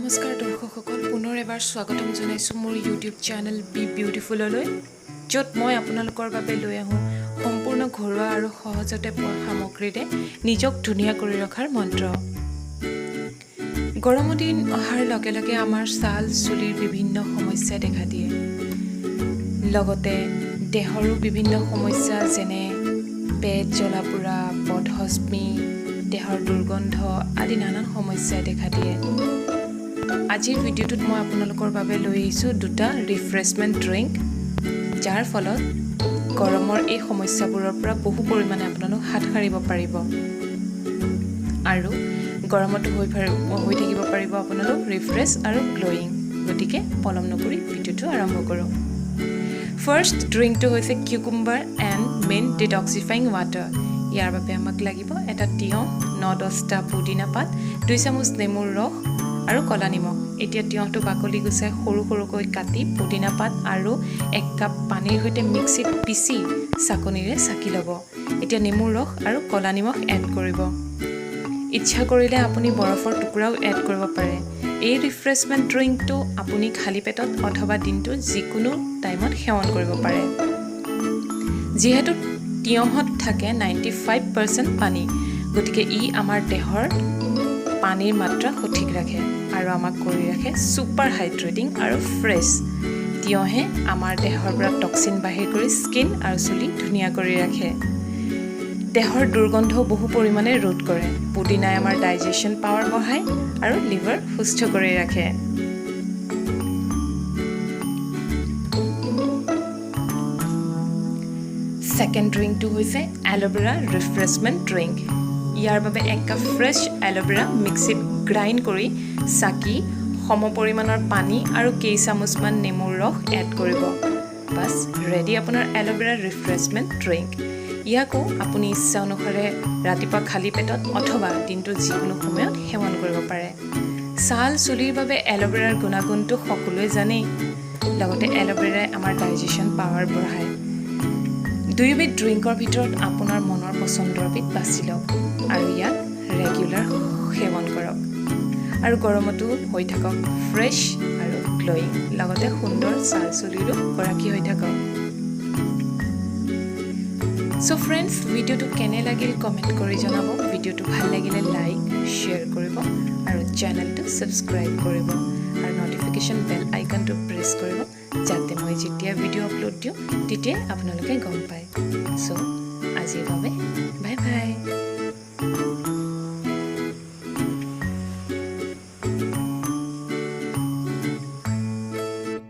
নমস্কাৰ দৰ্শকসকল পুনৰ এবাৰ স্বাগতম জনাইছো মোৰ ইউটিউব চেনেল বি বিউটিফুললৈ য'ত মই আপোনালোকৰ বাবে লৈ আহোঁ সম্পূৰ্ণ ঘৰুৱা আৰু সহজতে পোৱা সামগ্ৰীৰে নিজক ধুনীয়া কৰি ৰখাৰ মন্ত্ৰ গৰমৰ দিন অহাৰ লগে লগে আমাৰ ছাল চুলিৰ বিভিন্ন সমস্যা দেখা দিয়ে লগতে দেহৰো বিভিন্ন সমস্যা যেনে পেট জ্বলা-পোৰা বদহজমি দেহৰ দুৰ্গন্ধ আদি নানান সমস্যাই দেখা দিয়ে আজিৰ ভিডিঅ'টোত মই আপোনালোকৰ বাবে লৈ আহিছোঁ দুটা ৰিফ্ৰেছমেণ্ট ড্ৰিংক যাৰ ফলত গৰমৰ এই সমস্যাবোৰৰ পৰা বহু পৰিমাণে আপোনালোক হাত সাৰিব পাৰিব আৰু গৰমতো হৈ থাকিব পাৰিব আপোনালোক ৰিফ্ৰেছ আৰু গ্লোয়িং গতিকে পলম নকৰি ভিডিঅ'টো আৰম্ভ কৰোঁ ফাৰ্ষ্ট ড্ৰিংকটো হৈছে কিউকুম্বাৰ এণ্ড মিণ্ট ডিটক্সিফাইং ৱাটাৰ ইয়াৰ বাবে আমাক লাগিব এটা তিয়ঁহ 9-10টা পুদিনা পাত 2 চামুচ নেমুৰ ৰস আৰু কলা নিমখ এতিয়া তিয়ঁহটো বাকলি গুচাই সৰু সৰুকৈ কাটি পুদিনা পাত আৰু 1 কাপ পানীৰ সৈতে মিক্সিত পিচি চাকনিৰে চাকি ল'ব এতিয়া নেমুৰ ৰস আৰু কলা নিমখ এড কৰিব ইচ্ছা কৰিলে আপুনি বৰফৰ টুকুৰাও এড কৰিব পাৰে এই ৰিফ্ৰেছমেণ্ট ড্ৰিংকটো আপুনি খালী পেটত অথবা দিনটো যিকোনো টাইমত সেৱন কৰিব পাৰে যিহেতু তিয়ঁহত থাকে 95% পানী গতিকে ই আমাৰ দেহৰ পানীৰ মাত্ৰা সঠিক ৰাখে আৰু আমাক কৰি ৰাখে সুপাৰ হাইড্ৰেটিং আৰু ফ্ৰেছ তিয়ঁহে আমাৰ দেহৰ পৰা টক্সিন বাহিৰ কৰি স্কিন আৰু চুলি ধুনীয়া কৰি ৰাখে দেহৰ দুৰ্গন্ধ বহু পৰিমাণে ৰোধ কৰে পুদিনাই আমাৰ ডাইজেশ্যন পাৱাৰ বঢ়ায় আৰু লিভাৰ সুস্থ কৰি ৰাখে সেকেন্ড ড্ৰিংকটো হৈছে এল'ভেৰা ৰিফ্ৰেছমেণ্ট ড্ৰিংক ইয়াৰ বাবে 1 কাপ ফ্ৰেছ এল'ভেৰা মিক্সিত গ্ৰাইণ্ড কৰি চাকি সম পৰিমাণৰ পানী আৰু কেইচামুচমান নেমুৰ ৰস এড কৰিব বাছ ৰেডি আপোনাৰ এল'ভেৰা ৰিফ্ৰেছমেণ্ট ড্ৰিংক ইয়াকো আপুনি ইচ্ছা অনুসাৰে ৰাতিপুৱা খালী পেটত অথবা দিনটোৰ যিকোনো সময়ত সেৱন কৰিব পাৰে ছাল চুলিৰ বাবে এল'ভেৰাৰ গুণাগুণটো সকলোৱে জানেই লগতে এল'ভেৰাই আমাৰ ডাইজেশ্যন পাৱাৰ বঢ়ায় দুয়োবিধ ড্ৰিংকৰ ভিতৰত আপোনাৰ মনৰ পচন্দৰ বিধ বাছি লওক আৰু ইয়াক ৰেগুলাৰ সেৱন কৰক আৰু গৰমতো হৈ থাকক ফ্ৰেছ আৰু গ্লোয়িং লগতে সুন্দৰ ছাল চুলিৰো গৰাকী হৈ থাকক সো ফ্ৰেণ্ডছ ভিডিঅ'টো কেনে লাগিল কমেণ্ট কৰি জনাব ভিডিঅ'টো ভাল লাগিলে লাইক শ্বেয়াৰ কৰিব আৰু চেনেলটো ছাবস্ক্ৰাইব কৰিব আৰু নটিফিকেশ্যন বেল আইকনটো প্ৰেছ কৰিব যাতে মই যেতিয়া ভিডিঅ' আপলোড দিওঁ তেতিয়াই আপোনালোকে গম পায় সো আজিৰ বাবে বাই বাই